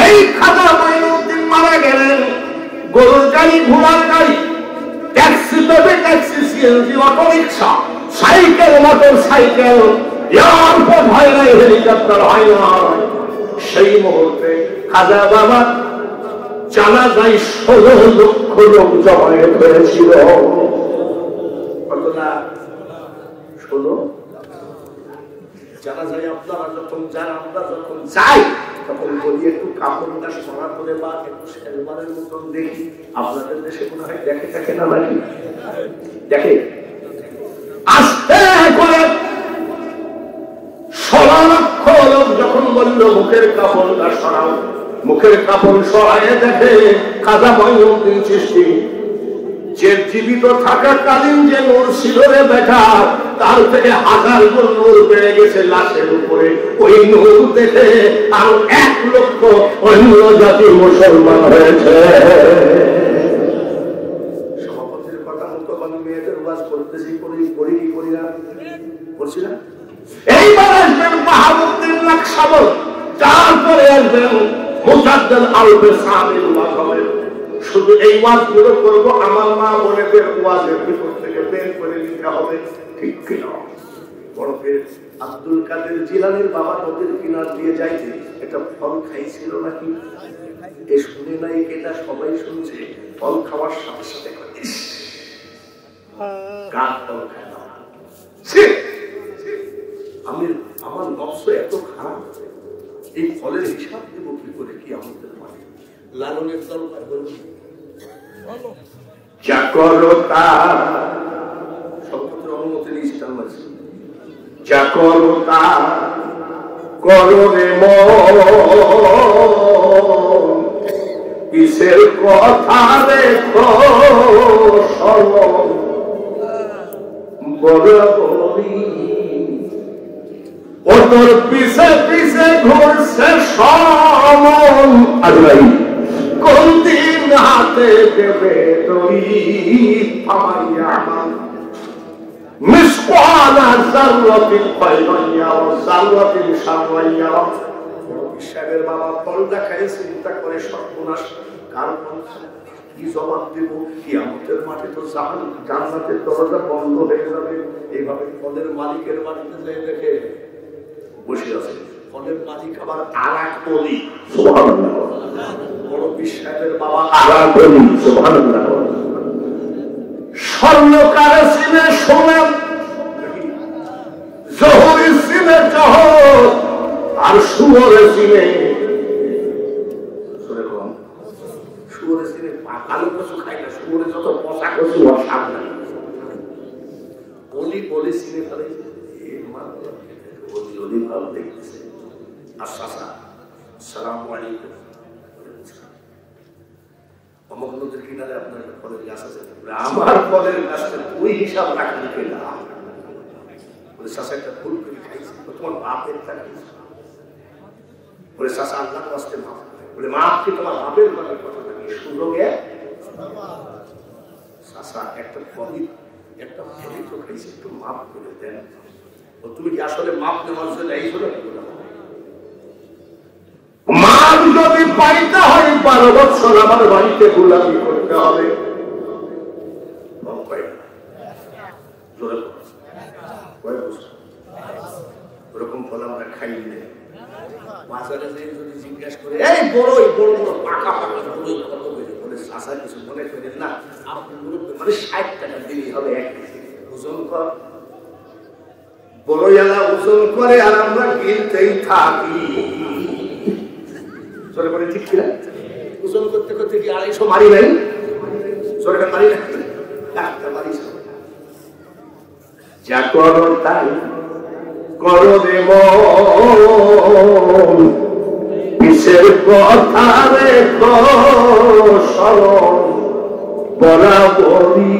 এই খাজা মঈনুদ্দিন মারা গেলেন। গরুর গাড়ি, ঘোড়ার গাড়ি, taxi, baby taxi, CNG, auto rickshaw, cycle, motor cycle, airport হয় নাই, হেলিকপ্টার হয় না। সেই মুহূর্তে খাজা বাবা জানাজায় 16 লক্ষ লোক জমায়েত হয়েছিল। কত না? 16। জানাজায় আপনারা যখন যান, আমরা যখন যাই তখন বলি একটু কাপড়টা সরা করে বা একটু সেলবারের মতন দেখি। আপনাদের দেশে মনে হয় দেখে থাকে না নাকি? দেখে। আস্তে করে 16 লক্ষ লোক যখন বলল মুখের কাপড়টা সরাও, মুখের কাপড় সরাইয়ে দেখে খাজা মঈনুদ্দিন চিশতি যে জীবিত থাকাকালীন যে নূর ছিল রে বেটা, তার থেকে 1000 গুণ নূর বেড়ে গেছে লাশের উপরে। ওই নূর দেখে আরো 1 লক্ষ অন্য জাতি মুসলমান হয়েছে। সভাপতির কথা মতো আমি মেয়েদের ওয়াজ করতেছি, করি কি করি না? করছি না? এইবার আসবেন বাহাউদ্দিন নকশবন্দ, তারপরে আসবেন মুজাদ্দেদ আল-বেসামিউল্লাহ। শুধু এই ওয়াজগুলো করব, আমার মা বোনেদের ওয়াজের ভিতর থেকে বের করে নিতে হবে, ঠিক কিনা? বড় পীর আব্দুল কাদের জিলানীর বাবা নদীর কিনার দিয়ে যাইতে একটা ফল খাইছিল নাকি? এ শুনে নাই, এটা সবাই শুনছে। ফল খাওয়ার সাথে সাথে কার ফল খায় না? আমার নফস এত খারাপ, এই ফলের হিসাব দেব কি করে? কি আমাদের মানে লালনের দল যা করো তা সর্বত্র অনুমতি নিয়েছিলাম, যা করো তা করো রে কিসের কথা দেখো বরাবরি, ও তোর পিছে পিছে ঘুরছে সমন। আজরাই কোন দিন হাতে দেবে দড়ি, আমাইয়া মিসকালা যাররাতিন খায়রাইয়া ওয়া যাররাতিন শাররাইয়া। সাহেবের বাবা ফল দেখায় চিন্তা করে সর্বনাশ কার কি জবাব দেব? কিয়ামতের মাঠে তো জান্নাতের দরজা বন্ধ হয়ে যাবে। এইভাবে ফলের মালিকের বাড়িতে যেয়ে দেখে বসে আছে ফলের মালিক আবার আরেক বলি, সুবহানাল্লাহ। বড় বিশ্বাসের বাবা আরেক বলি, সুবহানাল্লাহ। স্বর্ণকারে সিনে সোনা, জহরি সিনে জহর, আর শুয়োরে সিনে শুয়োরে সিনে কালো কচু খাই না, শুয়োরে যত পচা কচু আর সাপ নাই। বলি বলি সিনে ফেলে ভালো দেখতেছে। আসসালামু আলাইকুম। অমুক নদীর কিনারে আপনার ফলের গাছ আছে, আমার ফলের গাছটা ওই হিসাব রাখলে পেলাম। বলে চাষা একটা ভুল করে খাইছি, তোমার বাপের থাকে। বলে চাষা আল্লাহ আসতে মাফ, বলে মাফ কি তোমার বাপের ঘরের কথা থাকে সুযোগে চাষা একটা ফলি একটা ফলি তো খাইছে, একটু মাফ করে দেন। তুমি কি আসলে মাপ নেওয়ার জন্য এই হলো? মাপ যদি পাইতে হয় 12 বছর আমার বাড়িতে গোলামি করতে হবে। ওরকম ফল আমরা খাই না। বাজারে যদি জিজ্ঞাসা করে এই বড় বড় বড় পাকা পাকা বড় কত করে বলে চাষা কিছু মনে করেন না, আপনি মানে 60 টাকা দিলেই হবে এক কেজি। ওজন কর বড়ইয়ালা ওজন করে আর আমরা গিলতেই থাকি। চলে বলে ঠিক কিনা? ওজন করতে করতে কি 250 মারি নাই? সরকার মারি না, যা করো তাই করো রে মন, কিসের কথা রেখো স্মরণ বরাবরি,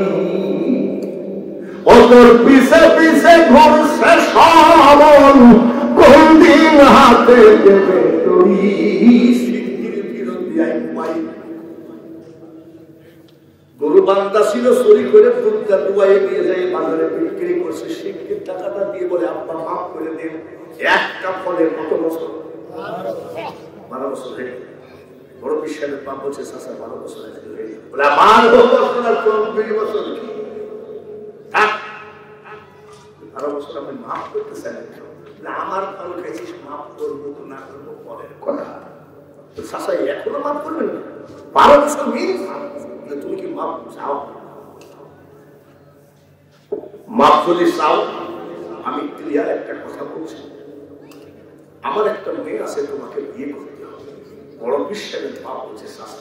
ও তোর পিছে পিছে ঘুরছে সমন, কোন দিন হাতে দেবে দড়ি। গরু বান্দা ছিল, চুরি করে দুধটা দুয়াই নিয়ে যাই বাজারে বিক্রি করছে, শিক্ষিত টাকাটা দিয়ে বলে আব্বা মাফ করে দিন। একটা ফলে কত বছর? 12 বছর। বড় বিশ্বাসের বাপ বলছে চাচা 12 বছর বলে আমার 20 বছর কি 12 বছর আমি মাফ করতে চাই না, আমার ফল খাইছিস মাফ করবো তো না করবো পরের কথা। চাচা এখনো মাফ করবেন না? 12 বছর মিস তুমি কি মাফ চাও? মাফ যদি চাও, আমি ক্লিয়ার একটা কথা বলছি, আমার একটা মেয়ে আছে, তোমাকে বিয়ে করতে হবে। বড় বিশ্বাসের বাপ বলছে চাচা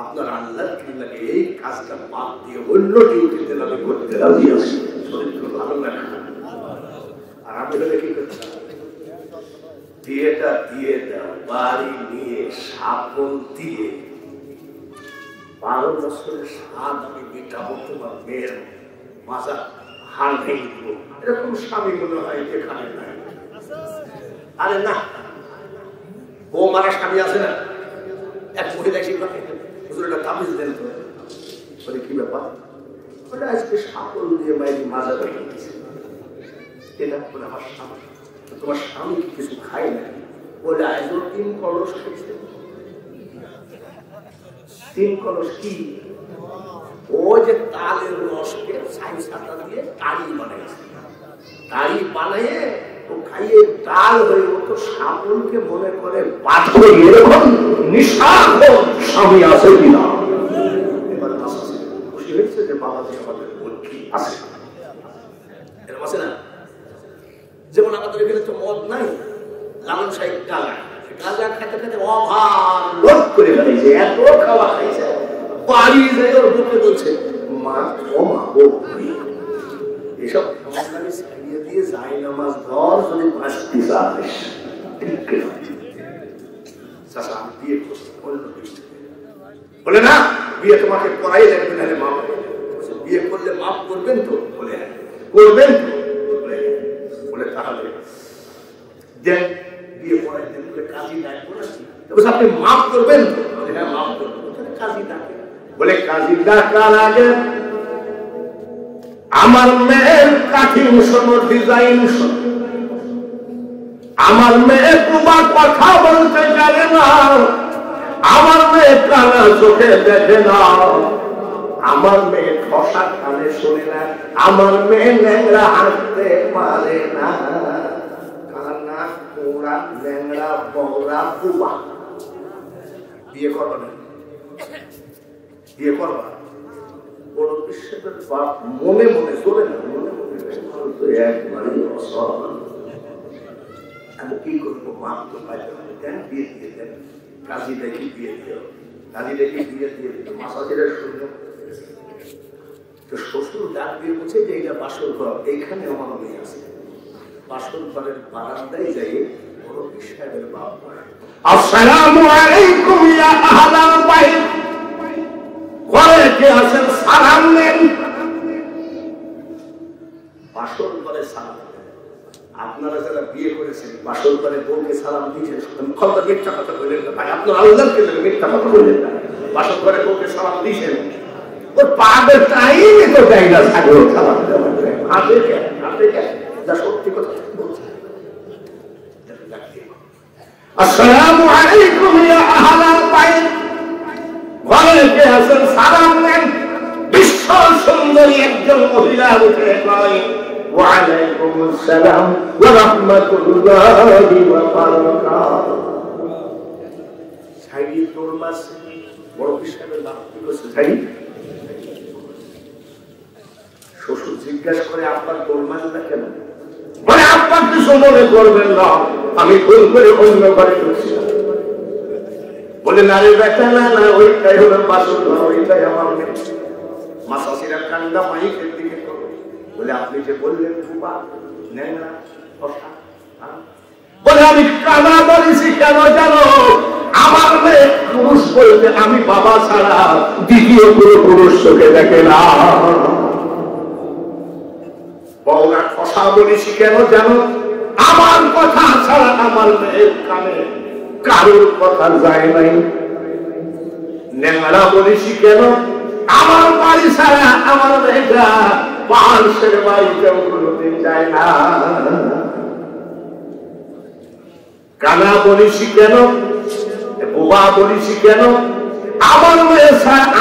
আপনার আল্লাহর কি লাগে এই কাজটা বাদ দিয়ে অন্য ডিউটিতে আমি করতে রাজি আছি, শরীর ভালো লাগে না। আর আমি হলে কি করতে বিয়েটা দিয়ে দাও, বাড়ি নিয়ে সাবল দিয়ে 12 বছরের স্বাদ আমি মেটাবো, তোমার মেয়ের মাজা হাল ভেঙে দিব। এরকম স্বামী মনে হয় এখানে নাই। আরে না, বউ মারা স্বামী আছে না? এক মহিলা কি করে হুজুরটা তাবিজ দেন তো, বলে কি ব্যাপার? বলে আজকে সাবল দিয়ে মায়ের মাজা ভেঙে দিয়েছে। এটা বলে আমার স্বামী। তোমার স্বামী কি কিছু খায় না? বলে আজও 3 কলস খেয়েছে। 3 কলস কি? ও যে তালের রসকে ছাই ছাতা দিয়ে তাড়ি বানাইছে, তাড়ি বানিয়ে ও খাইয়ে ডাল হয়ে তো সাবলকে মনে করে পাথর। এরকম নিঃস্বার্থ স্বামী আছে কিনা? এবার খুশি হয়েছে যে বাবা যে আমাদের লক্ষ্মী আছে, এরকম আছে না? যেমন আমাদের এখানে তো মদ নাই, লালন সাহেব গাঁজা, গাঁজা খেতে খেতে অভাব লোক করে ফেলেছে, এত খাওয়া খাইছে, বাড়ি যায় ওর বুকে বলছে মা ও মা ও এসব ছাড়িয়ে দিয়ে যাই নামাজ ধর যদি বাঁচতে চাস। ঠিক চাচা আমি বিয়ে করছি, বলে না বিয়ে তোমাকে করাই লাগবে না, মা বিয়ে করলে মাফ করবেন তো? বলে করবেন তো? বলে তাহলে দেন বিয়ে করাই দেন। বলে কাজী ডাকবো নাকি? আপনি মাফ করবেন তো? বলে হ্যাঁ মাফ করবো। কাজী ডাকে। বলে কাজী ডাকার আগে আমার মেয়ের কাঠিং শোনো, ডিজাইন শোনো। আমার মেয়ে তোমার কথা বলতে জানে না, আমার মেয়ে কানা চোখে দেখে না, আমার মেয়ে ঠসা কানে শোনে না, আমার মেয়ে ন্যাংরা হাঁটতে পারে না, কানা কোড়া ন্যাংরা বড়া বুবা। বিয়ে করবা না? বিয়ে করবা? বড় বিশ্বাসের বাপ মনে মনে চলে না, মনে মনে একবারই অসম্মান। আমি কি করবো? মাপ তো পাইতে হবে, দেন বিয়ে দিয়ে দেন। কাজী দেখি বিয়ে দিও, কাজী দেখি বিয়ে দিয়ে দিত। মাসাজিরা শুনল তো শ্বশুর ডাক দিয়ে বলছে যে এটা বাসর ঘর, এইখানে আমার মেয়ে আছে। বাসর ঘরের বারান্দায় যাই বড় বিশ্বাসের বাপ বলে আসসালামু আলাইকুম ইয়া আহলাল বাইত। ঘরে কে আছেন? সালাম নেন। বাসর ঘরে সালাম। আপনারা যারা বিয়ে করেছেন বাসর ঘরে বউকে সালাম দিয়েছেন, কথা মিথ্যা কথা বললেন না ভাই, আপনার আল্লাহকে মিথ্যা কথা বললেন না। বাসর ঘরে বউকে সালাম দিয়েছেন, ওর পাগের টাইমে তো দেয় না সাগর সালাম দেওয়া। আপনি কেন? আপনি কেন? যা সত্যি কথা বলছেন। আসসালামু আলাইকুম ইয়া আহলাল বাইত। ঘরে কে আছেন? সালাম নেন। বিশ্ব সুন্দরী একজন মহিলা উঠে কয় ওয়া আলাইকুমুস সালাম ওয়া রাহমাতুল্লাহি ওয়া বারাকাতুহু। সাইদি তোর মাস বড় বিশালের নাম কি কইছে? সাইদি শ্বশুর জিজ্ঞাসা করে আপনার তোর মাস না কেন? বলে আপনার কিছু মনে করবেন না, আমি ভুল করে অন্য ঘরে ঢুকছিলাম। বলে না রে বেটা, না না ওইটাই হলো বাসর ঘর, ওইটাই আমার মেয়ে। মাসাসিরা কান্না মাইকের দিকে করো। বলে আপনি যে বললেন বুবা ন্যাংরা ঠসা, বলে আমি কানা বলেছি কেন জানো? আমার মেয়ে পুরুষ বলতে আমি বাবা ছাড়া দ্বিতীয় কোনো পুরুষ চোখে দেখে না। বউরা ঠসা বলেছি কেন জানো? আমার কথা ছাড়া আমার মেয়ের কানে কারোর কথা যায় নাই। ন্যাংরা বলেছি কেন? আমার বাড়ি ছাড়া আমার মেয়েরা পাশের বাড়িতেও কোনোদিন যায় না। কানা বলেছি কেন? বোবা বলিছি কেন? আমার মেয়ে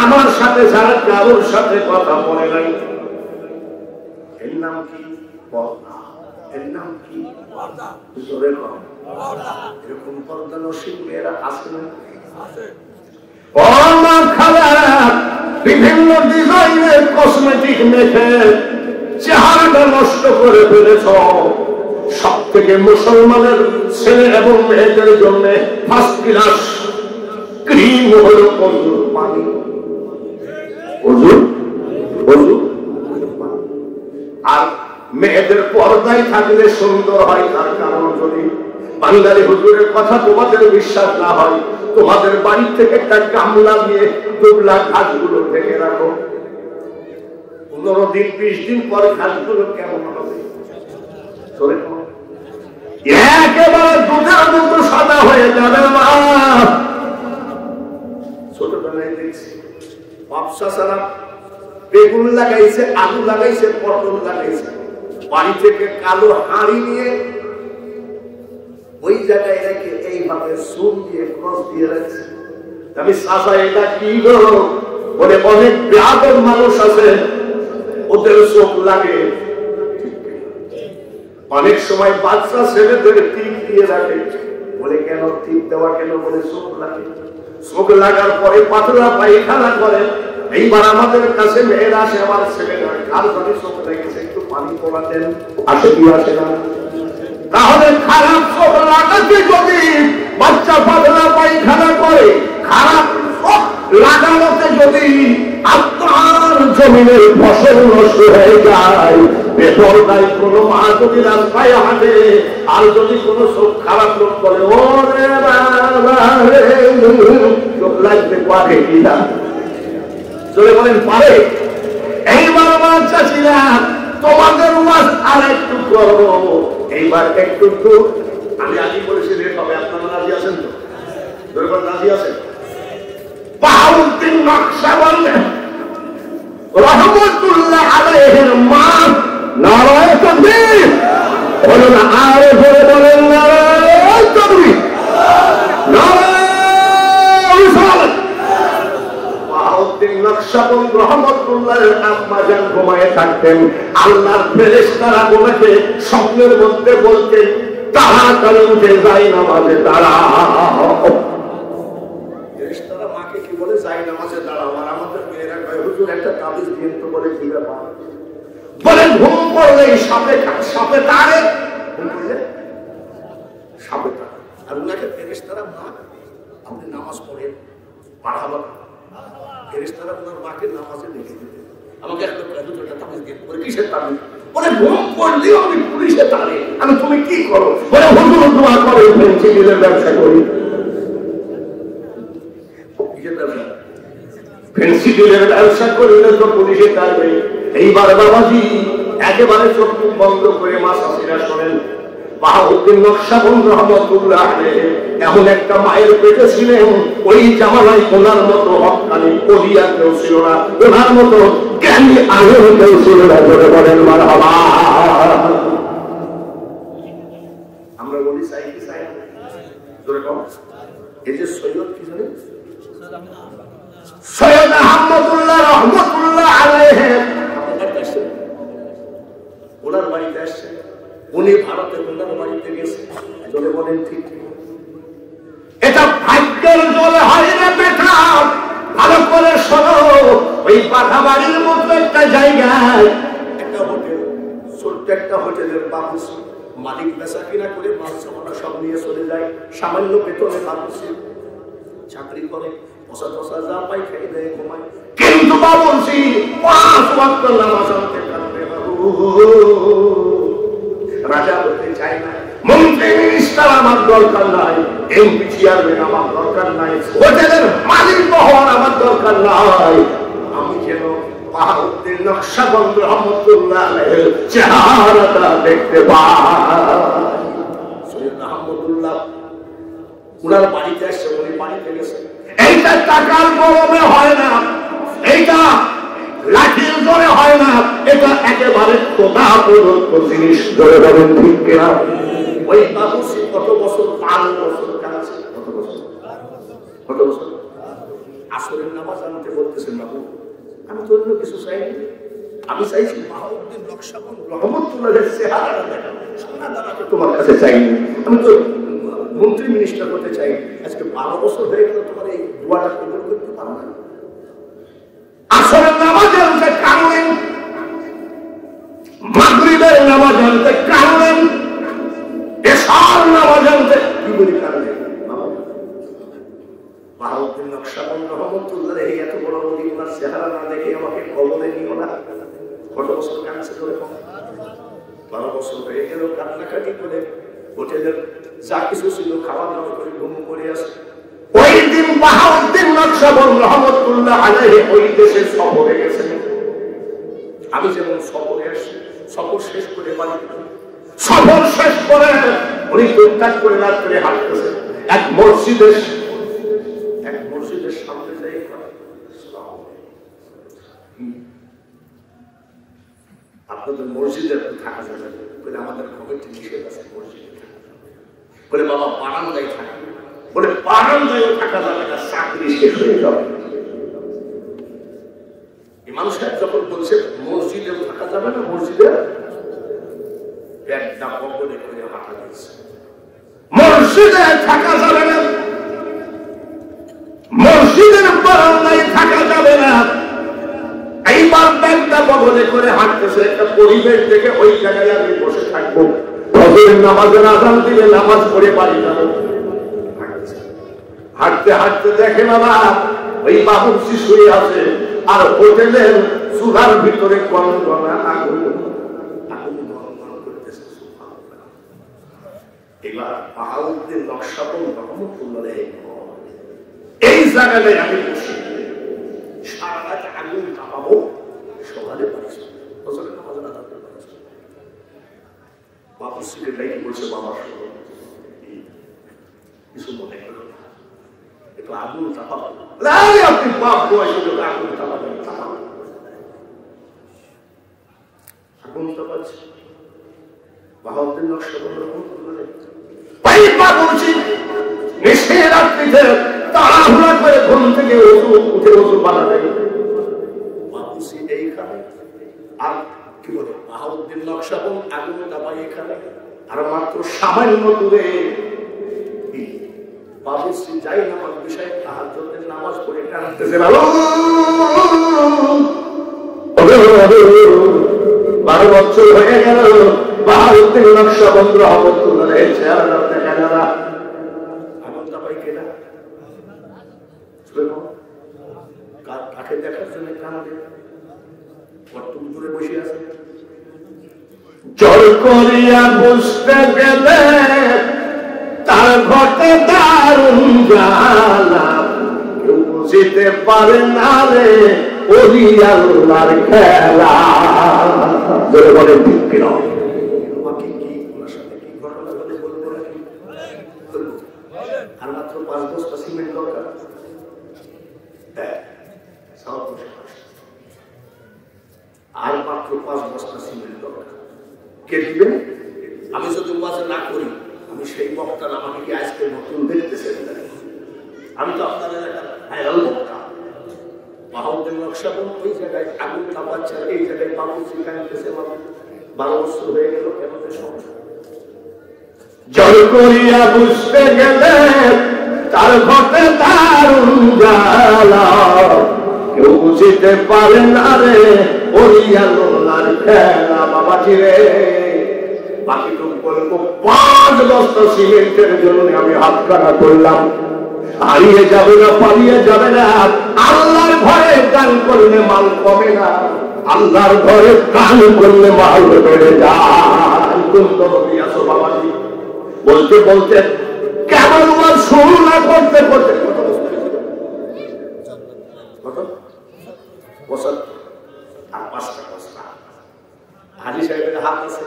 আমার সাথে ছাড়া কারোর সাথে কথা বলে নাই। এর নাম কি? পর্দা। এর নাম কি? পর্দা। জোরে কম। এরকম পর্দা নসীব মেয়েরা আছে না? বিভিন্ন ডিজাইনের কসমেটিক মেখে চেহারাটা নষ্ট করে ফেলেছ। সব থেকে মুসলমানের ছেলে এবং মেয়েদের জন্য ফার্স্ট ক্লাস ক্রিম হল অজুর পানি। আর মেয়েদের পর্দায় থাকলে সুন্দর হয়। তার কারণ যদি বাঙালি হুজুরের কথা তোমাদের বিশ্বাস না হয়, তোমাদের বাড়ি থেকে একটা গামলা দিয়ে দুবলা ঘাসগুলো ঢেকে রাখো। 15 দিন 20 দিন পরে ঘাসগুলো কেমন হবে? একেবারে দুধের মতো সাদা হয়ে যাবে। মা ছোটবেলায় দেখছি ব্যবসা ছাড়া বেগুন লাগাইছে, আলু লাগাইছে, পটল লাগাইছে, বাড়ি থেকে কালো হাঁড়ি নিয়ে ওই জায়গায় রেখে এইভাবে সুন দিয়ে ক্রস দিয়ে রাখছে। আমি চাচা এটা কি গো? বলে অনেক বেয়াদব মানুষ আছে, ওদের চোখ লাগে। অনেক সময় বাচ্চা ছেলেদের টিপ দিয়ে রাখে। বলে কেন টিপ দেওয়া কেন? বলে চোখ লাগে। চোখ লাগার পরে পাতলা পায়খানা করে। এইবার আমাদের কাছে মেয়েরা আসে, আমার ছেলেরা কার যদি চোখ লেগেছে একটু পানি পড়া দেন, আসে কি আসে না? তাহলে খারাপ চোখ লাগাতে যদি বাচ্চা পাতলা পায়খানা করে, খারাপ চোখ লাগানোতে যদি আপনার জমিনের ফসল নষ্ট হয়ে যায়, বেপরদায় কোনো মা যদি রাস্তায় হাঁটে আর যদি কোনো চোখ খারাপ লোক করে, ওরে বাবা চোখ লাগতে পারে কিনা? চলে বলেন পারে। এইবার আমার চাচিরা তোমাদের ওয়াজ আর একটু করবো। এইবার একটু আমি আগে বলেছি রে, তবে আপনারা রাজি আছেন তো? রাজি আছেন? বাহাউদ্দিন নকশবন্দি রহমতুল্লাহ আলাইহির মা নারায়ে তাকবীর বলেন, আরে বলে বলেন নারায়ে তাকবীর, নারায়ে রিসালাত। বাহাউদ্দিন নকশবন্দি রহমতুল্লাহের আম্মা জান ঘুমায়ে থাকতেন। আল্লাহর ফেরেশতারা ওনাকে স্বপ্নের মধ্যে বলতেন, তাড়াতাড়ি উঠে যাই নামাজে দাঁড়াও। ফেরেশতারা মাকে কি বলে? যাই নামাজে দাঁড়াও। আর আমাদের মেয়েরা কয়, হুজুর একটা তাবিজ দিন তো। বলে কি ব্যাপার? বলে ঘুম পড়লে সাপে তাড়ে। ঘুম পড়লে সাপে তাড়ে। আর ওনাকে ফেরেশতারা, মা আপনি নামাজ পড়েন, পাঠাবো। ফেরেশতারা ওনার মাকে নামাজে ডেকে দিতেন। আমাকে একটা তাবিজ দিন। বলে কিসের তাবিজ? বলে ঘুম পড়লেও আমি পুলিশে তাড়ে। আমি তুমি কি করো? বলে হুজুর দোয়া করে ফেন্সিডিলের ব্যবসা করি। ফেন্সিডিলের ব্যবসা করলে তো পুলিশে তাড়বে। এইবার বাবাজি একেবারে চোখ বন্ধ করে মা শাশুড়া শোনেন। বাহাউদ্দিন নকশবন্দি রহমতুল্লাহ আলাইহি এমন একটা মায়ের পেটে ছিলেন, ওই জামানায় ওনার মতো হক্কানি ওলিয়া কেউ ছিল না, ওনার মতো জ্ঞানী আলেম কেউ ছিল না। বলে বলেন মারহাবা। আমরা বলি চাই কি চাই? জোরে কম। এই যে সৈয়দ কি জানেন? সৈয়দ আহমদুল্লাহ রহমতুল্লাহ আলাইহি ওনার বাড়িতে আসছে। উনি ভারতের ওনার বাড়িতে গেছে। চলে বলেন ঠিক? এটা ভাগ্যের জলে হয় না বেটা। ভালো করে শোনো, ওই পাঠা বাড়ির মতো একটা জায়গায় একটা হোটেল, ছোট্ট একটা হোটেলের বাবুসি মালিক বেচা কিনা করে মাছ সামানা সব নিয়ে চলে যায়। সামান্য বেতনে বাবুসি চাকরি করে, পয়সা টসা যা পাই খেয়ে দেয়, ঘুমায়। কিন্তু বাবুসি 5 ওয়াক্ত নামাজ আনতে পারবে বাবু। রাজা হতে চায় না, মন্ত্রী মিনিস্টার আমার দরকার নাই, এমপি চেয়ারম্যান আমার দরকার নাই, হোটেলের মালিক হওয়ার আমার দরকার নাই। আমি যেন বাহাউদ্দিন নকশবন্দি রহমতুল্লাহ আলাইহির চেহারাটা দেখতে পাই। সৈয়দ আহমদুল্লাহ উনার বাড়িতে আসছে, উনি বাড়িতে গেছে। এইটা টাকার গরমে হয় না, এইটা লাঠির জোরে হয় না, এটা একেবারে খোদা প্রদত্ত জিনিস। ধরে বলেন ঠিক কিনা? ওই বাবুসি কত বছর? 5 বছর কাছে। কত বছর? আসরের নামাজ আনতে বলতেছেন বাবু, আমি তো অন্য কিছু চাইনি, আমি চাইছি বাহাউদ্দিন নকশবন্দ রহমতুল্লাহের চেহারাটা দেখাবো, সোনা দানাকে তোমার কাছে চাইনি, আমি তো মন্ত্রী মিনিস্টার হতে চাই। আজকে 12 বছর হয়ে গেল, তোমার এই দোয়াটা কবুল করতে পারো না। আসরের নামাজ আনতে কারণেন, মাগরিবের নামাজ আনতে কারণেন, এশার নামাজ আনতে কি বলি কারণে। বাহাউদ্দিন নকশবন্দ রহমতুল্লাহ এই এত বড় বলি, ওনার চেহারা না দেখে আমাকে কবলে নিও না। কত বছর কাঁদছে করে, 12 বছর হয়ে গেল কান্নাকাটি করে, হোটেলের যা কিছু ছিল খাওয়া দাওয়া করে ঘুম করে আসে। ওই দিন বাহাউদ্দিন নকশবন্দ রহমতুল্লাহ আলাইহি ওই দেশে সফরে গেছেন। আমি যেমন সফরে আসি, সফর শেষ করে বাড়ি, সফর শেষ করে উনি টুকটাক করে রাত্রে হাঁটতেছেন। এক মসজিদের সামনে যাই আপনাদের মসজিদে থাকা যাবে বলে আমাদের কমিটি নিষেধ আছে মসজিদে থাকা বলে, বাবা বারান্দায় থাকি বলে, বারান্দায় থাকা যাবে না, চাকরি শেষ হয়ে যাবে। ইমাম সাহেব যখন বলছে মসজিদে থাকা যাবে না, মসজিদে একটা কবরে করে হাঁটা দিয়েছে, মসজিদে থাকা যাবে না, মসজিদের বারান্দায় থাকা যাবে না। এইবার ব্যাগটা বগলে করে হাঁটতেছে, একটা পরিবেশ দেখে ওই জায়গায় আমি বসে থাকবো, ফজরের নামাজের আযান দিলে নামাজ পড়ে বাড়ি যাবো। হাঁটতে হাঁটতে দেখে বাবা ওই বাবুর্চি শুয়ে আছে, আর হোটেলের চুলার ভিতরে গনগনা আগুন করতেছে। এবার বাহাউদ্দিন নকশবন্দ রহমতুল্লাহ এই জায়গায় আমি বসে সারা রাত আগুন তাপাবো, সকালে পারছি ফজরের নামাজ আদায় করতে পারছি। বাবুর্চিকে ডাইকে বলছে, বাবা কিছু মনে করো না, একটু আগুন তাপাবো। আপনি বাপ বয়স আগুন তাপাবেন, আগুন তাপাচ্ছে। বাহাউদ্দিন নকশবন্দ বাবুর্চি নিশে রাত্রিতে তাড়াহুড়া করে ঘুম থেকে উঠে ওযু বানাবে। বাবুর্চি এইখানে, আর কি বলে বাহাউদ্দিন নকশবন্দ আগুন তাপাই এখানে, আর মাত্র সামান্য দূরে বাবুর্চি যাই নামাজ বিষয়ে তাহাজ্জুদের নামাজ পড়ে কাঁদতেছে, 12 বছর হয়ে গেল বাহাউদ্দিন নকশবন্দ রহমতুল্লাহ চেহারা দেখা গেল। আগুন তাপাই কেনা কাকে দেখার জন্য কাঁদে, কতটুকু দূরে বসে আছে। জল করিয়া বুঝতে গেলে তার ঘটে দারুণ জ্বালা, কেউ বুঝিতে পারে না রে ওলি আল্লাহর খেলা। বলে বলে ঠিক কিনা, তোমাকে কি ওনার সাথে কি ঘটনা বলে বলবো নাকি? আর মাত্র 5 বস্তা সিমেন্ট দরকার, আর মাত্র 5 বস্তা সিমেন্ট দরকার। কে দিবেন? আমি যদি ওয়াজ না করি, আমি সেই বক্তা আমাকে কি আজকে নতুন দেখতেছেন? আমি তো আপনার এলাকার ভাইরাল বক্তা। বাহাউদ্দিন নকশবন্দ ওই জায়গায় আগুন তাপাচ্ছে, এই জায়গায় বাবুর্চি কাঁদতেছে, 12 বছর হয়ে গেল এমন সমস্যা। জল করিয়া বুঝতে গেলে তার ঘটে দারুণ জ্বালা, কেউ বুঝিতে পারে না রে ওলি আল্লাহর খেলা। বাবাজি রে, বাকিটুকু বলবো, 5 বস্তা সিমেন্টের জন্য আমি হাত কাটা করলাম। হারিয়ে যাবে না, পালিয়ে যাবে না। আল্লাহর ঘরে গান করলে মাল কমে না, আল্লাহর ঘরে গান করলে মাল বেড়ে যায়। বাবাজি বলতে বলতে কেমন শুরু না করতে করতে আর 5টা বস্তা হাজি সাহেবের হাত আছে।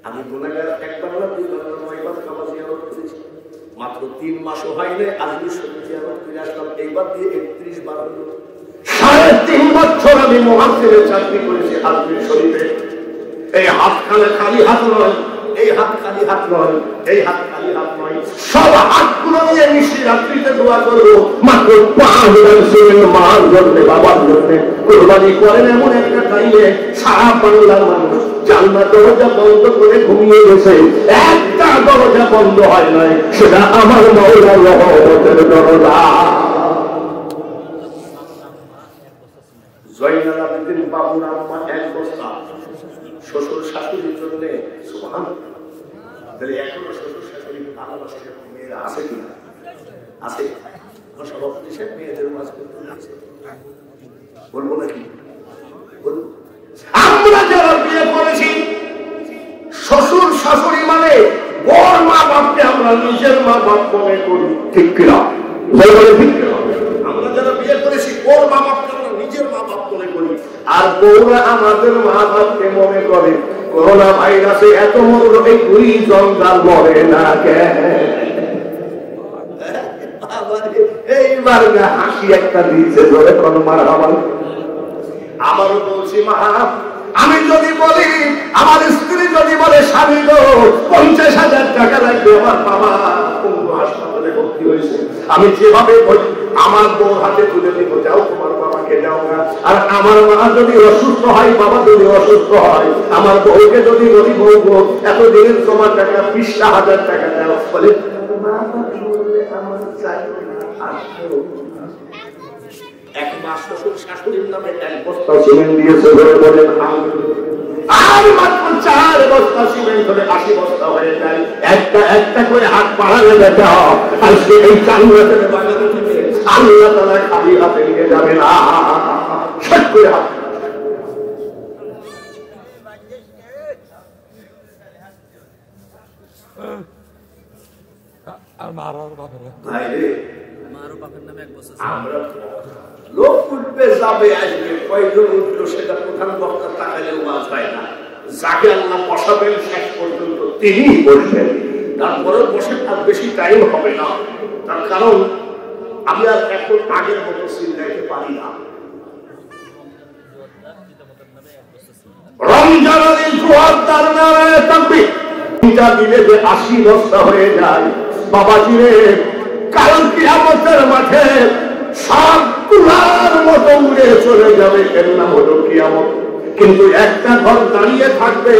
আমি গুনাহগার, একবার না 2বার না 9বার কাবা জিয়ারত করেছি, মাত্র 3 মাসও হয়নি আজমির শরীফ জিয়ারত করে আসলাম। এইবার দিয়ে 31 বার হলো। 3.5 বছর আমি মুহাদ্দিসের চাকরি করেছি আজমির শরীফে। এই হাত খালি হাত নয়, এই হাত খালি হাত নয়, এই হাত খালি খালি হাত নয়, সব হাতগুলো নিয়ে নিশি রাত্রিতে দোয়া করবো মাত্র 5,000 ছেলে মার জন্য বাবার জন্য কোরবানি করেন। এমন একটা টাইমে সারা বাংলার মানুষ জান্নাত দরজা বন্ধ করে ঘুমিয়ে গেছে, একটা দরজা বন্ধ হয় নাই, সেটা আমার মাওলার রহমতের দরজা। জয়নাল আবেদিন বাবুর আম্মা 1 বস্তা শ্বশুর শাশুড়ির জন্য, সুবহানাল্লাহ। তাহলে এখনো শ্বশুর শাশুড়ি ভালোবাসার মেয়েরা আছে কিনা? আছে। সভাপতি সাহেব মেয়েদের মাঝ করতে আছে, বলবো নাকি? আমরা যারা বিয়ে করেছি, শ্বশুর শাশুড়ি মানে বর মা বাপকে আমরা নিজের মা বাপ মনে করি, ঠিক কিনা? ঠিক কিনা? আমরা যারা বিয়ে করেছি বর মা বাপকে আমরা নিজের মা বাপ মনে করি, আর বউরা আমাদের মা বাপকে মনে করে। করোনা ভাইরাসে এত মনে এই 2 জন তার মরে না কেন? এইবার হাসি একটা দিয়েছে ধরে কোন মার আমার। আবারও বলছি মা, আমি যদি বলি, আমার স্ত্রী যদি বলে স্বামী গো 50,000 টাকা লাগবে, আমার বাবা কোন হাসপাতালে ভর্তি হয়েছে, আমি যেভাবে বলি আমার বউর হাতে তুলে দিব, যাও তোমার বাবাকে যাও না। আর আমার মা যদি অসুস্থ হয়, বাবা যদি অসুস্থ হয়, আমার বউকে যদি বলি বউ এত দিনের তোমার টাকা 20,000 টাকা দাও, বলে এক মাস শ্বশুর শাশুড়ির নামে 1 বস্তা সিমেন্ট দিয়েছে বলে বলেন, আর মাত্র 4 বস্তা সিমেন্ট হলে 80 বস্তা হয়ে যায়। একটা একটা করে হাত বাড়ালে দেখা, আজকে এই জান্নাতের বাগানে থেকে আল্লাহ তাআলা খালি হাতে নিয়ে যাবে না, সব করে হাত। আমরা লোক উঠবে যাবে আসবে, কয়জন উঠলো সেটা প্রধান বক্তার তাকালেও ওয়াজ হয় না। যাকে আল্লাহ বসাবেন শেষ পর্যন্ত তিনি বসবেন, তারপরে বসে আর বেশি টাইম হবে না। তার কারণ আমি আর এখন আগের মতো চিন্তাইতে পারি না। রমজানের জোয়ারদার নামে তাকবীর দিলে যে 80 বস্তা হয়ে যায়, বাবাজি রে কাল কিয়ামতের মাঠে সব তুলার মতো উড়ে চলে যাবে, এর নাম হলো কিয়ামত। কিন্তু একটা ঘর দাঁড়িয়ে থাকবে,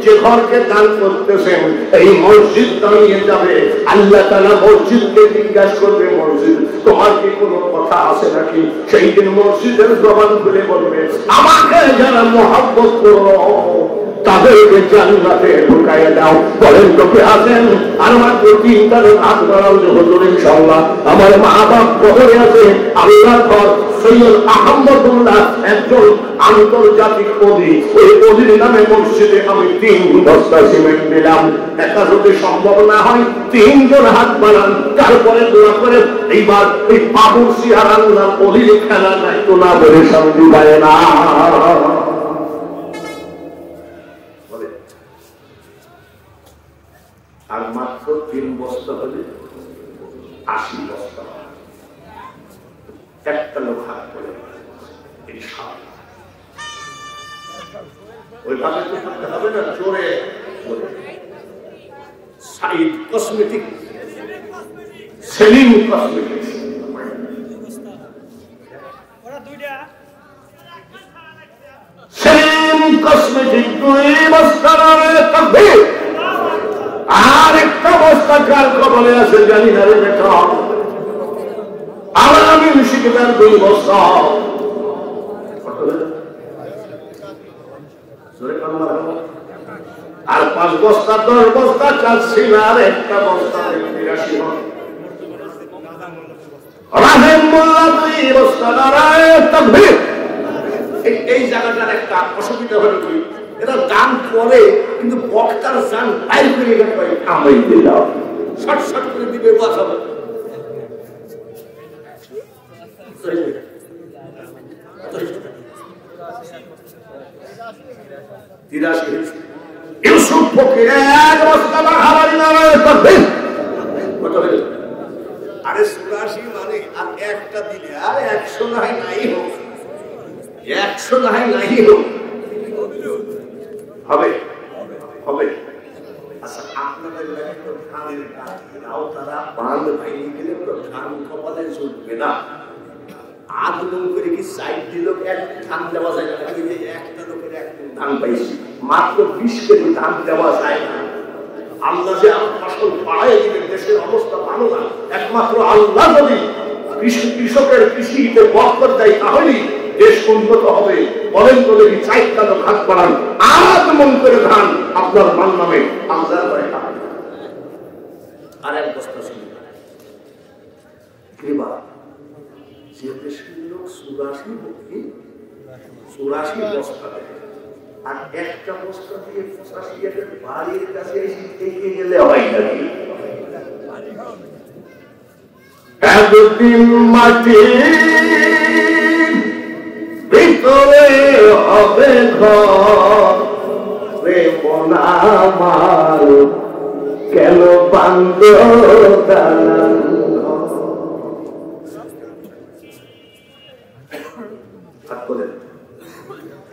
যে ঘরকে দান করতেছেন এই মসজিদ দাঁড়িয়ে যাবে। আল্লাহ তাআলা মসজিদকে জিজ্ঞাসা করবে, মসজিদ তোমার কি কোনো কথা আছে নাকি? সেই দিন মসজিদের জবান খুলে বলবে, আমাকে যারা মহব্বত করো তাদেরকে জান্নাতে ঢুকাইয়া দাও। বলেন তো কে আছেন? আর মাত্র 3টা লোক হাত বাড়াও যে হুজুর ইনশাআল্লাহ আমার মা বাপ কবরে আছে, আল্লাহর ঘর সৈয়দ আহমদুল্লাহ একজন আন্তর্জাতিক অধি, ওই অধির নামে মসজিদে আমি 3 বস্তা সিমেন্ট দিলাম। এটা যদি সম্ভব না হয় 3 জন হাত বাড়ান, তারপরে দোয়া করে এইবার এই বাবুর সিহার আল্লাহ অধির খেলা নাই তো না বলে শান্তি পায় না। আর মাত্র 3 বস্তা হলে 80 বস্তা। একটা লোক হাত করে ওইভাবে তো করতে হবে না, জোরে Saeed cosmetic, Salim cosmetic, Salim cosmetic 2 বস্তা তাকবীর। আর একটা বস্তা কার কবলে আছে জানি না রে বেটা, আমার আমি শিখেতাম 2 বস্তা। আর 5 বস্তা 10 বস্তা চাচ্ছি না, আর একটা বস্তা 83 রাহেম মোল্লা 2 বস্তা নারায়ে তাকবীর। এই জায়গাটার একটা অসুবিধা হলো কি, এরা দান করে কিন্তু বক্তার জান বাইর করে গেলে আমি দিলাম, শর্ট শর্ট করে দিবে ওয়াজ হবে। ইউসুফ ফকির 1 বস্তা হারারি নারায়ে তাকবীর। আরে 84 মানে আর একটা দিলে আর 100 নাই হোক, 100 নাই হোক, হবে হবে। আচ্ছা আপনাদের লাগে তো ধানের কাজ, তাও তারা বাঁধ ভাঙিয়ে গেলে তো ধান কপালে চলবে না। আগুন করে কি সাইড দিল, এক ধান দেওয়া যায় না, একটা লোকের এক ধান পাইছি, মাত্র 20 কেজি ধান দেওয়া যায় না। আল্লাহ যে ফসল বাড়াই দিলেন, দেশের অবস্থা ভালো না, একমাত্র আল্লাহ যদি কৃষকের কৃষিতে বরকত দেয় তাহলেই দেশ উন্নত হবে। বলেন তো দেখি, 4 কালো ভাগ বাড়ান, 8 মণ করে ধান আপনার মান নামে আল্লাহর ভয়ে খাবেন। আর এক বস্তা শুনি কৃপা, যে দেশের লোক 84 বস্তা দেয়, আর একটা বস্তা দিয়ে 85 বাড়ির কাছে এসে থেকে গেলে হয় নাকি? এতদিন মাটির ভিতরে হবে ঘর, আমার কেন বান্ধ দালান হাত করে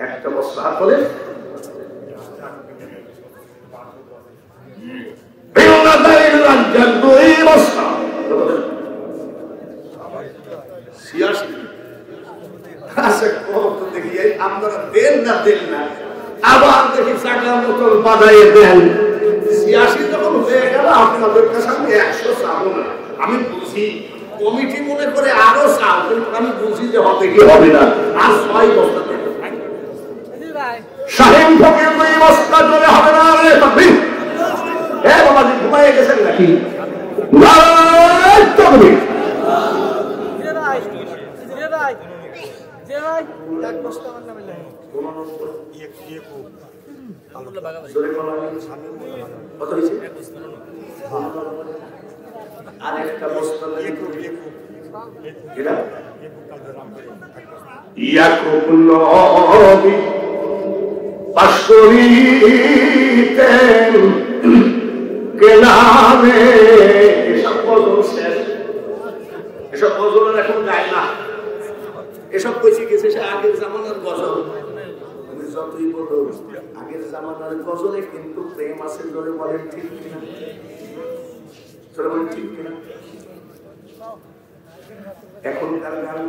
একটা বস্তা হাত করে আপনারা দেন না আবার দেখি চাকা মতন বাজাইয়ে দেন। 86 যখন হয়ে গেল আপনাদের কাছে আমি 100 চাবো না। আমি বুঝি কমিটি মনে করে আরো চাও, কিন্তু আমি বুঝি যে হবে কি হবে না। আর 6 বস্তা দেন শাহিন ফকির 2 বস্তা চলে হবে না রে তকবীর। বাবাজি ঘুমাইয়ে গেছেন নাকি? তকবীর। আরেকটা বস্তা ইয়াকুব নবী পাশ করিতেন কেলামে। এসব গজল শেষ, এসব গজলের এখন গায় না, এসব কইছে গেছে সে আগের জামানার গজল। তুমি যতই বলো আগের জামানার গজলে কিন্তু প্রেম আছে, ধরে বলেন ঠিক কিনা? ধরে বলেন ঠিক কিনা? এখনকার গান,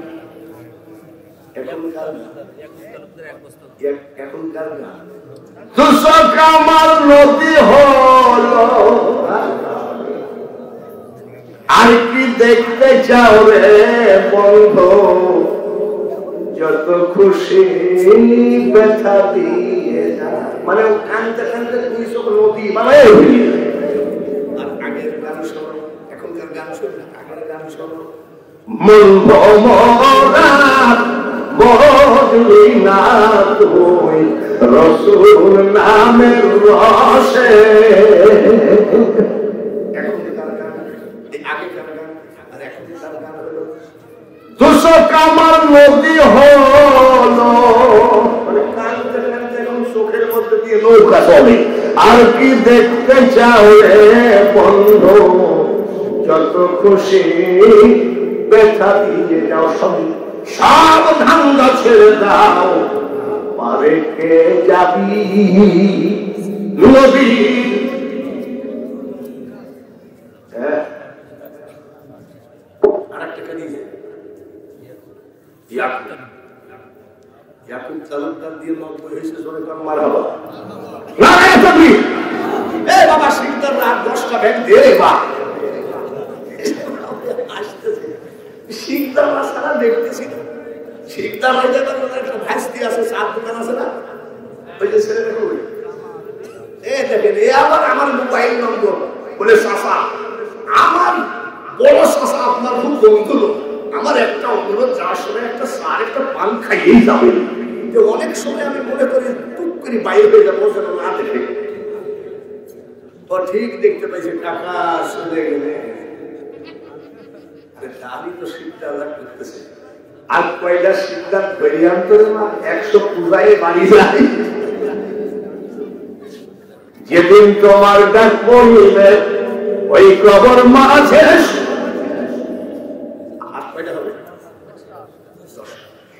এখনকার গান আমার নদী হলো, আর কি দেখতে চাও রে বন্ধু, যত খুশি ব্যথা দিয়ে যা। মানে কানতে কানতে 2 চোখ নদী বানায়। আর আগের গান শোনো, এখনকার গান শোনো, আগের গান শোনো। মন ভমরা বদলি না তুই রসুল নামের রসে। এখনকার গান, আগেকার গান আর এখনকার গান হলো 200 কামার নদী হলো। মানে কানতে কানতে এখন চোখের মধ্যে দিয়ে নৌকা চলে। আর কি দেখতে চাও রে বন্ধু, যত খুশি ব্যথা দিয়ে যাও। সব ধান্দা ছেড়ে দাও, পারে কে যাবি নবী। আরেকটা কানি ইয়াকুব তালুকদার দিয়ে 90 হয়েছে, জোরে কান মারহাবা। নারায়ে তাকবীর। বাবা শিকদার রাত 10টা ব্যাগ দে বা আসতেছে। শিকদার সারা দেখতেছি না, শিকদার হয়ে একটা ভাস্তি আছে, 4 দোকান আছে না, ওই যে ছেলে দেখো দেখেন। আবার আমার মোবাইল নম্বর বলে চাচা, আমার বড় চাচা আপনার খুব বন্ধু লোক, আমার একটা অনুরোধ, যাওয়ার সময় একটা সার একটা পান খাইয়েই যাবেন। অনেক সময় আমি মনে করি টুক করে বাইরে হয়ে যাবো যেন না দেখে। ও ঠিক দেখতে পাইছে টাকা চলে গেলে, দাবি তো সিদ্ধান্ত করতেছে। আর কয়টা সিদ্ধান্ত ধরে আনতে না, 100 পূজায় বাড়ি যায়। যেদিন তোমার ডাক পড়িবে ওই কবর মাঝে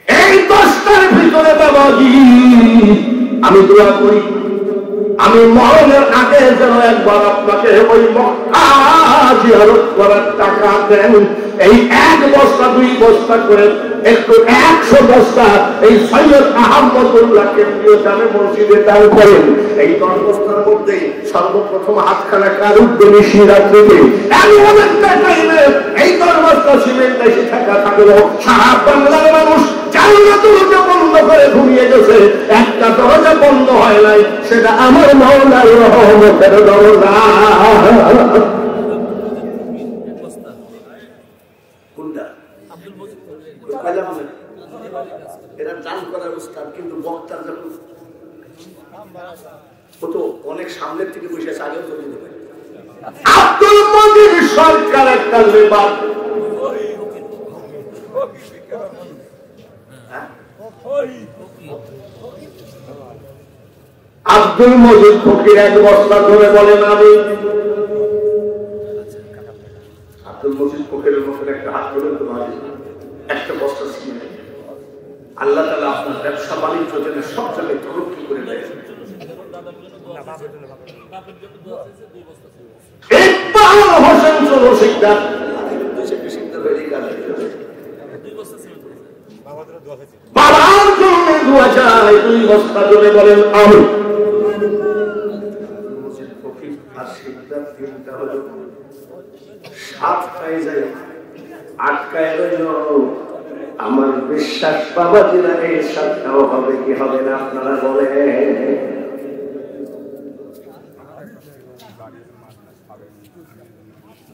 এই 10টার ভিতরে বাবাজি আমি দোয়া করি, আমি মরণের আগে যেন একবার আপনাকে ওই মক্কা জিয়ারত করার টাকা দেন। এই 1 বস্তা 2 বস্তা করে একটু 100 বস্তা এই সৈয়দ আহমদুল্লাহ কেন্দ্রীয় জামে মসজিদে দান করেন। এই 10 বস্তার মধ্যে সর্বপ্রথম হাতখানা কার উদ্যমী শিরাত্রিতে এমন একটা টাইমে এই 10 বস্তা সিমেন্ট এসে থাকা থাকলো সারা বাংলার মানুষ জান্নাতুলকে বন্ধ করে ঘুমিয়ে গেছে, একটা দরজা বন্ধ হয় নাই, সেটা আমার মাওলার রহমতের দরজা। কোনটা? এরা দান করার উস্তাদ, কিন্তু বক্তার যখন তো অনেক সামনের থেকে বসে আছে, আগেও চলে যেতে পারে। আব্দুল মজিদ সরকার একটা লেবার, আব্দুল মজিদ ফকির 1 বস্তা ধরে বলেন আমি। আব্দুল মজিদ ফকিরের মতন একটা হাত ধরে তো ভাবি একটা বস্তা ছিলেন। আল্লাহ তাআলা আপনার ব্যবসা বাণিজ্য যেন সব জায়গায় তরক্কি করে দেয়। হোসেন চলো শিকদার বাবার জন্য দোয়া চাই, 2 বস্তা ধরে বলেন আমি। আর শিকদার 3টা হলো 7 খাই যায়, 8 খায় রইল। আমার বিশ্বাস বাবা জিরা এই 7টাও হবে কি হবে না আপনারা বলেন।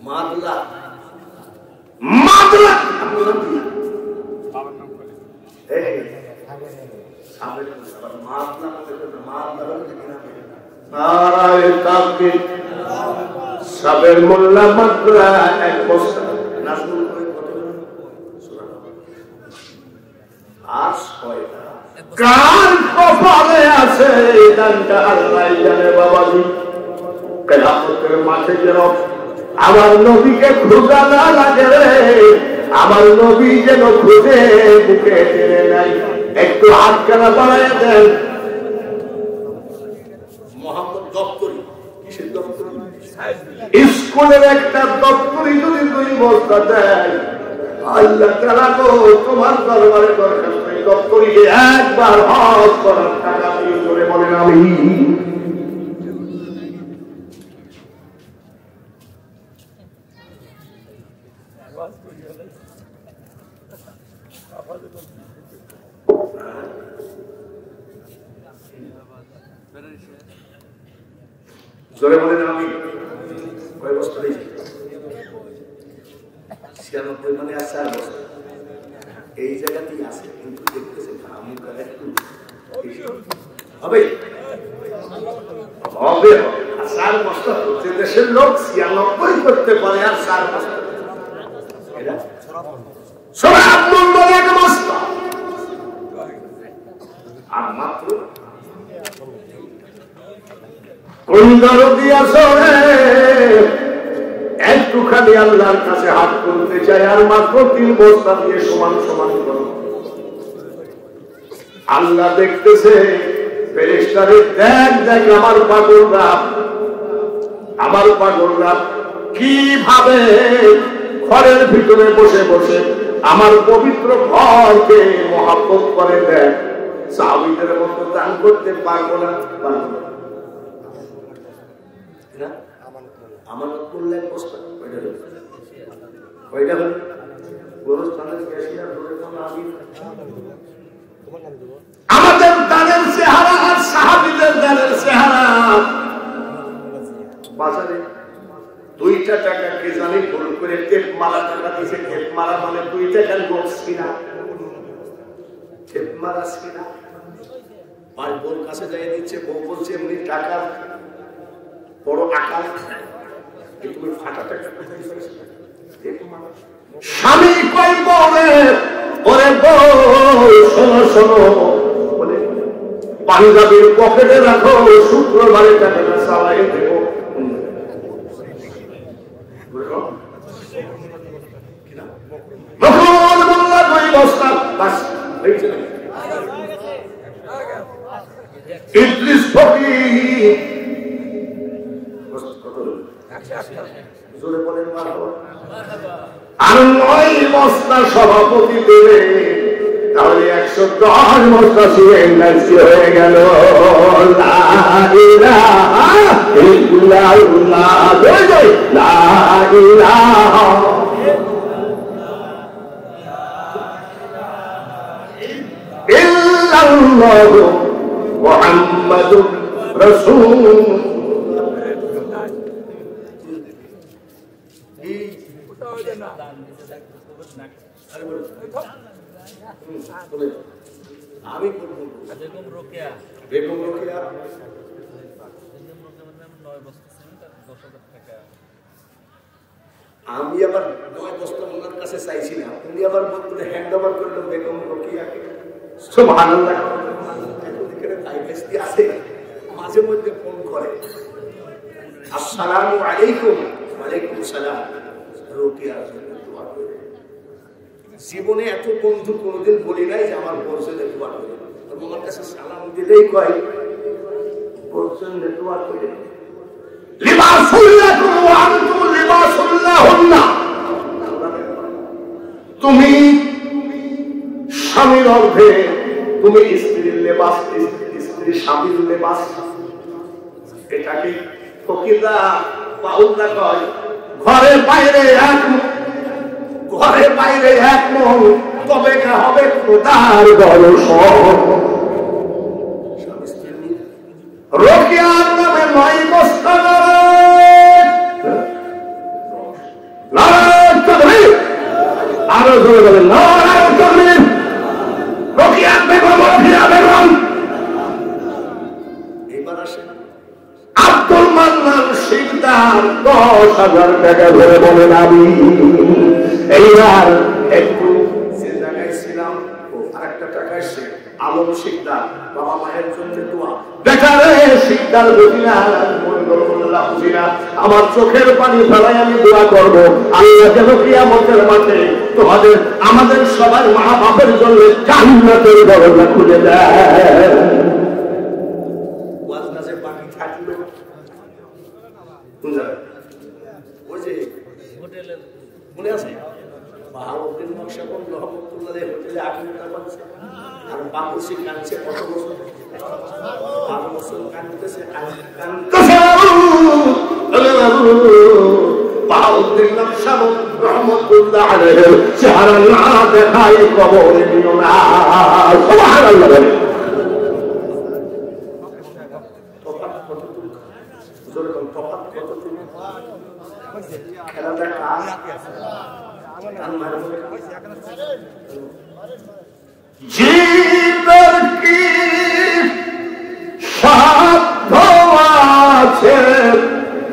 মাদলা মাদলা সাবের মোল্লা মাদলা 1 বস্তা আর 6টা। কার কপালে আছে এই দানটা আল্লাহ জানে বাবাজি। কিয়ামতের মাঠে যেন আমার নবীকে খোঁজা না লাগে রে, আমার নবী যেন খুঁজে বুকে টেনে নাই। একটু হাতখানা বাড়ায় দেন। মোহাম্মদ দপ্তরি, কিসের দপ্তরি? স্কুলের একটা দপ্তরি যদি 2 বস্তা দেয়, আল্লাহ তাআলা তো তোমার দরবারে দরকার নেই, দপ্তরিকে একবার হজ করার টাকা দিয়ে করে বলেন আমি। জোরে বলেন আমি। কয় বছর হয়েছে? 96 মানে আর 4 বছর এই জায়গাতেই আছে, কিন্তু দেখতেছে একটু হবে হবে 4 বছর হচ্ছে। দেশের লোক 96 করতে পারে আর 4 বছর সব মন্ডল 1 বস্তা আর মাত্র কোন দরদি আসরে একটুখানি আল্লাহর কাছে হাত করতে চাই আর মাত্র 3 বস্তা দিয়ে সমান সমান করো। আল্লাহ দেখতেছে ফেরেশতারে, দেখ দেখ আমার পাগলরা কিভাবে ঘরের ভিতরে বসে বসে আমার পবিত্র ঘরকে মহব্বত করে। দেখ সাহাবীদের মতো দান করতে পারবো না, আমানত করলে বস্তা কয়টা হল? গোরস্থানের ক্যাশিয়ার ধরে আমি আমাদের দানের চেহারা আর সাহাবীদের দানের চেহারা। বাজারে 2টা টাকা কে জানি ভুল করে টেপ মারা টাকা দিয়েছে। টেপ মারা মানে 2 টাকার গোস কিনা, টেপ মারা কিনা। আর বোর কাছে যাই দিচ্ছে, বউ বলছে এমনি টাকা বড় আকার, তুমি ফাটা টাকা। স্বামী কই বলে, ওরে বউ শোনো শোনো, বলে পাঞ্জাবির পকেটে রাখো, শুক্রবারে টাকাটা চালাই দেবো। ইদ্রিস ফকির জোরে বলেন মারহাবা। আর 9 বস্তা সভাপতি দেবে, তাহলে 110 বস্তা সিএনজি হয়ে গেল। লা ইলাহা ইল্লাল্লাহ, জয় জয় লা ইলাহা ইল্লাল্লাহ মুহাম্মাদুর রাসূলুল্লাহ। আমি বেগম রোকেয়া আমি আবার 9 বস্তা ওনার কাছে চাইছি না, উনি আবার বলতে হ্যান্ড ওভার করলো বেগম রোকেয়াকে। সুবহানাল্লাহ। আছে মাঝে মধ্যে ফোন করে, আসসালামু আলাইকুম। ওয়ালাইকুম সালাম। রোকেয়া জীবনে এত বন্ধু কোনোদিন বলি নাই যে আমার বলছেন দোয়া করে, আমার কাছে সালাম দিলেই কয় বলছেন দোয়া করে। লিবাসুল্লাহ ওয়া আনতুম লিবাসুল্লাহুন্না, তুমি স্বামীর অর্ধে, তুমি স্ত্রীর লেবাস, স্ত্রী স্বামীর লেবাস। এটাকে ফকিররা বাউলরা কয় ঘরের বাইরে এক, ঘরের বাইরে এক মন, তবে হবে খোদার দর্শন। রোকেয়ার নামে 9 বস্তা আরো জোরে বলেন রোকেয়া বেগম, রোকেয়া বেগম। এবার আসেন আব্দুল মান্নান শিকদার 10,000 টাকা ধরে বলেন আমি। এইবার একটু যে জায়গায় ছিলাম আরেকটা টাকা এসে আলম শিকদার, বাবা মায়ের জন্য দোয়া। বেচারে শিকদার বুঝিনা, আমার চোখের পানি ফেলাই আমি দোয়া করবো, আল্লাহ যেন কিয়ামতের মাঠে তোমাদের আমাদের সবার মা বাপের জন্য জান্নাতের দরজা খুলে দেয়। বাকি থাকলো ওই যে হোটেলের মনে আছে বাহাউদ্দিন নকশবন্দ রহমতুল্লাহ হোটেলে আগুনটা পাচ্ছে, আর বাবুসি কাঁদছে কত বছর, 12 বছর কাঁদতেছে। বাহাউদ্দিন নকশবন্দ রহমতুল্লাহ আলাইহি চেহারা না দেখায় কবরে নিও না। সুবহানাল্লাহ। খেলাটা জীবের কি সাধ্য আছে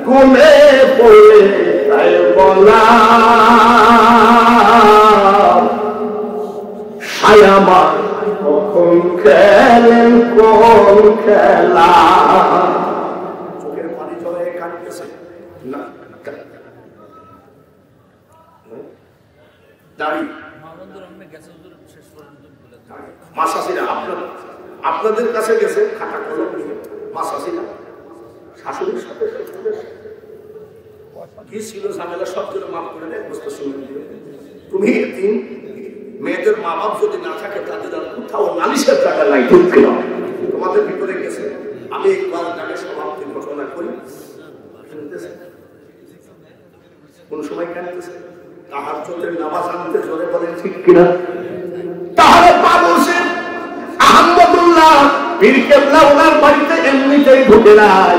গুনে পড়ে তাই বলা, সায়ামা কখন খেলেন কোন খেলা। চোখের পানি জলে কাটতেছে না দাড়ি মাসাসিরা আপনাদের কাছে গেছে খাতা কলম নিয়ে, মাসাসিরা শাশুড়ির সাথে কি ছিল ঝামেলা সব জন্য মাফ করে দেয়, বুঝতে শুনে তুমি এতিম মেয়েদের মা বাপ যদি না থাকে তাদের আর কোথাও নালিশের টাকা নাই, তোমাদের ভিতরে গেছে। আমি একবার তাকে সমাপ্তি ঘোষণা করি, কোন সময় কাঁদতেছে তাহাজ্জুদের নামাজ আনতে জোরে বলেন ঠিক কিনা। তাহলে বাবুসি আহমদুল্লাহ পীর কেবলা ওনার বাড়িতে এমনিতেই ঢুকে নাই,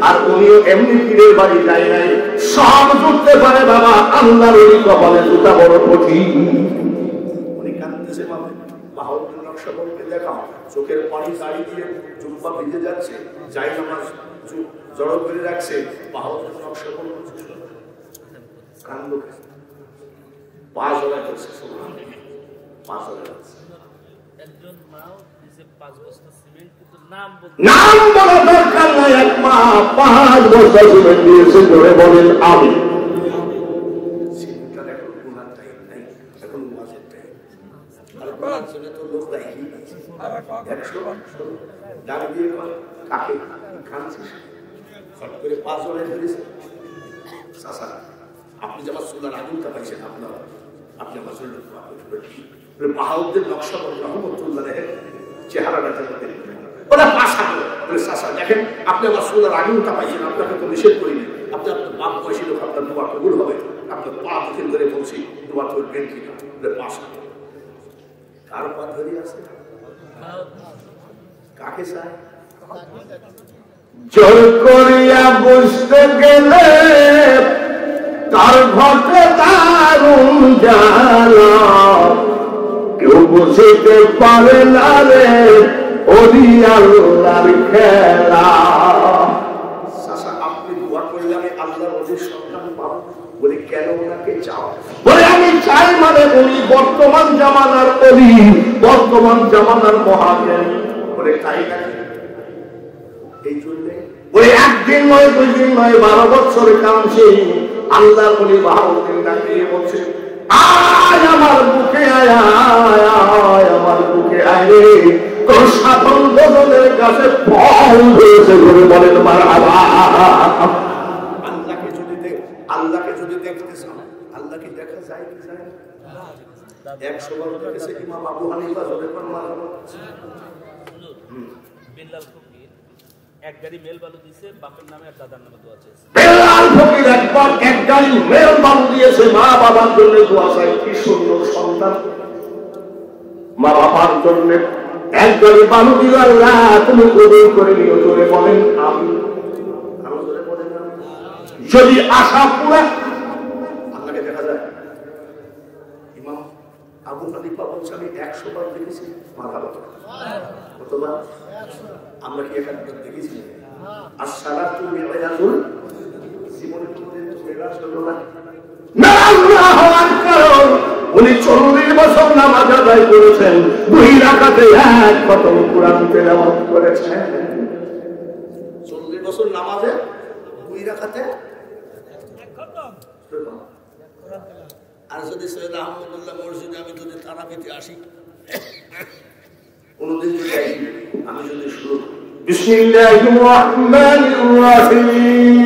আর উনিও এমনি পীরের বাড়ি যায় নাই। সব জুটতে পারে বাবা, আল্লাহর ওই কপালে জুতা বড় কঠিন। উনি কাঁদতেছে, বাহাউদ্দিন নকশবন্দকে দেখা চোখের পানি দাড়ি দিয়ে জুব্বা ভিজে যাচ্ছে, যাই নামাজ জড়ো করে রাখছে। বাহাউদ্দিন নকশবন্দ কান্দ পা জড়া করছে, পা জড়া করছে। একজন মাও দিছে 5 বস্তা সিমেন্ট, কিন্তু নাম বলা দরকার নাই, এক মা 5 বস্তা সিমেন্ট দিয়েছে ধরে বলেন আমি। সিমেন্টটা এখন গুনার টাইম নাই, এখন ওয়াজের টাইম। আর গুনার জন্য তো লোক রাখি 100 দাঁড় দিয়ে কাকে কাঁদছিস, ফট করে পা জড়া ধরেছে। চাচা আপনি যে আমার সোনার আগুনটা পাইছেন আপনি আমার জন্য বাহাউদ্দিন নকশবন্দি রহমতুল্লাহ চেহারাটা দেখতে ওরা পাশা বলে চাচা দেখেন আপনি আমার সোনার আগুনটা পাইছেন, আপনাকে তো নিষেধ করিনি, আপনি আপনার বাপ বয়সী লোক, আপনার দোয়া কবুল হবে, আপনার পা দক্ষিণ ধরে বলছি দোয়া করবেন কিনা পাশা। কার পা ধরে আছে? কাকে চায়? জোর করিয়া বুঝতে গেলে তার ঘটে দারুণ জ্বালা, কেউ বুঝতে পারে না রে ওরি আল্লাহর খেলা। আপনি দোয়া করলে আমি আল্লাহর অধিক সন্তান পাবো বলে কেন ওনাকে চাও? বলে আমি চাই মানে উনি বর্তমান জামানার অলি, বর্তমান জামানার মহাজ্ঞানী। বলে তাই নাকি? এই জন্য ওই একদিন নয়, 2 দিন নয়, 12 বছরের কাম সেই আল্লাহর অলি বাহাউদ্দিন ডাকিয়ে বলছে আয় আমার বুকে আয়, আয় আমার বুকে আয় রে, তোর সাধন বদলের কাছে ফল হয়েছে বলে বলেন মারহাবা। আল্লাহকে যদি দেখতে চান, আল্লাহকে দেখা যায় কি যায়? 100 বার দেখেছে ইমাম আবু হানিফা জোরে কোন মারহাবা। বিল্লাল ফকির এক গাড়ি মেল বালু দিয়েছে, বাপের নামে আর দাদার নামে দোয়া চেয়েছে। বিল্লাল ফকির একবার এক গাড়ি মেল বালু দিয়েছে, মা বাবার জন্য দোয়া চাই। কি সুন্দর সন্তান, মা বাবার জন্য এক গাড়ি বালু দিল, আল্লাহ তুমি কবুল করে নিও। জোরে বলেন আমি। যদি আশা পুরা আল্লাহকে দেখা যায়। ইমাম আবু হানিফা বলছে আমি 100 বার দেখেছি মারহাবা। কতবার? আমরা কি এখানে দেখেছি? আসসালাতু মিরাজুল জীবনে কোনদিন মেরাজ হলো না। আল্লাহু আকবার। উনি 40 বছর নামাজ আদায় করেছেন, 2 রাকাতে এক খতম কোরআন তেলাওয়াত করেছেন। 40 বছর নামাজে 2 রাকাতে এক খতম। আর যদি সৈয়দ আহমদুল্লাহ মসজিদে আমি যদি তারাবিতে আসি, কোনদিন যদি আসি, আমি যদি শুরু বিসমিল্লাহির রহমানির রহিম,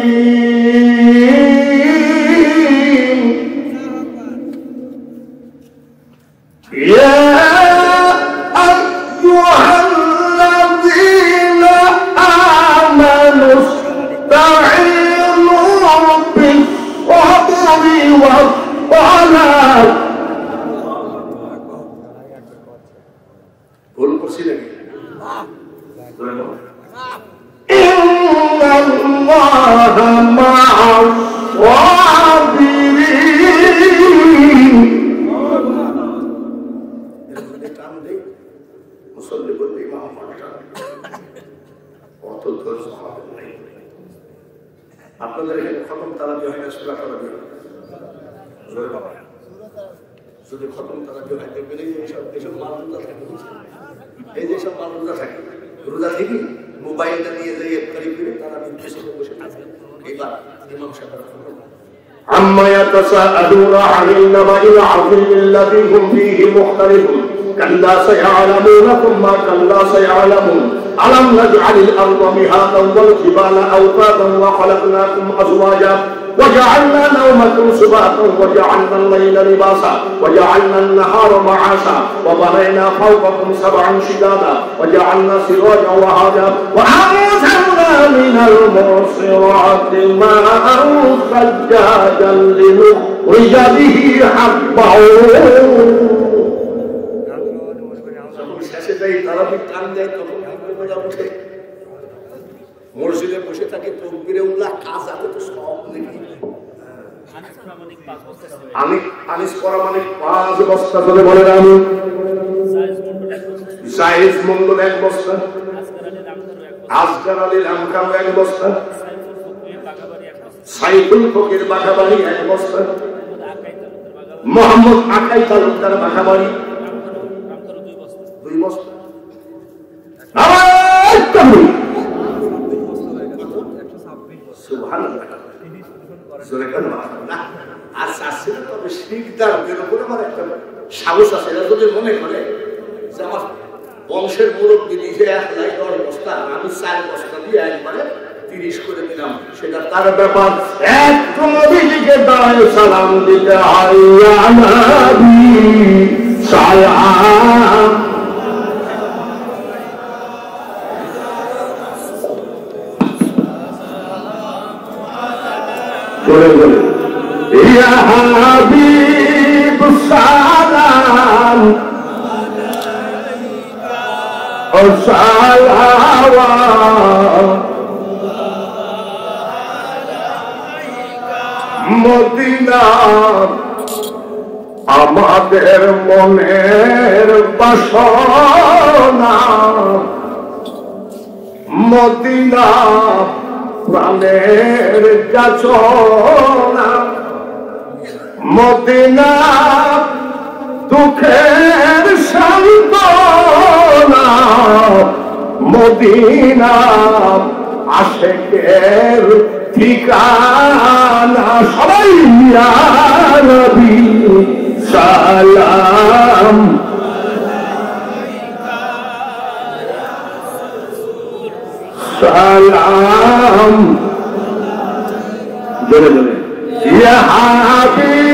ইয়া আইয়ুহাল্লাযীনা আমানু ইসতাঈনু বিস-সাবরি ওয়াস-সালাত। ভুল করছি নাকি? ইন্নাল্লাহা মা'আস-সাবিরিন। টান দেই মুসল্লি বললে ইমাম পাল্টা কত ধৈর্য হবে নাই। আপনাদের এখানে খতম তারাবি হয় না, সূরা তারাবি হয়? জোরে বাবা, যদি খতম তারাবি হয় দেখবেন এইসব মালুদা থাকে, এই যে সব মালুদা থাকে রোজা থেকে মোবাইলটা নিয়ে যাই ইফতারি করে তারা বসে বসে থাকে। এইবার ইমাম সাহেব عما يتساءلون عن النبأ العظيم الذي هم فيه مختلفون كلا سيعلمون ثم كلا سيعلمون ألم نجعل الأرض مهادا والجبال أوتادا وخلقناكم أزواجا وجعلنا نومكم سباتا وجعلنا الليل لباسا وجعلنا النهار معاشا وبنينا فوقكم 7 شدادا وجعلنا سراجا وهاجا وأنزلنا من المعصرات ماء ثجاجا لنخرج به حبا। মসজিদে বসে থাকে তকবীরে উল্লাহ, কাজাতে তো সব নাকি। আমি আনিস প্রামাণিক 5 বস্তা ধরে বলেন আমি। জায়েজ মন্ডল 1 বস্তা, আসগার আলীর আমকাম 1 বস্তা, সাইফুল ফকির বাঘাবাড়ি 1 বস্তা, মোহাম্মদ আকাই তালুকদার বাঘাবাড়ি 2 বস্তা। সাহস আছে যদি মনে করে যে আমার বংশের মুরব্বী নিজে 1 লাই 10 বস্তা, আমি 4 বস্তা দিয়ে একবারে 30 করে দিলাম, সেটা তার ব্যাপার। একটু নবীজিকে দাঁড়ায় সালাম দিতে হয়, ইয়া নবী সালাম। বলে বলে ইয়া হাবিব সালাম ও সালাওয়াত মদিনা আমাদের মনের বাসনা, মদিনা প্রাণের যাচনা, মদিনা দুঃখের সান্ত্বনা, মদিনা আশিকের ঠিকানা। সবাই ইয়া নবী সালাম সালাম। জোরে জোরে ইয়া হাবিব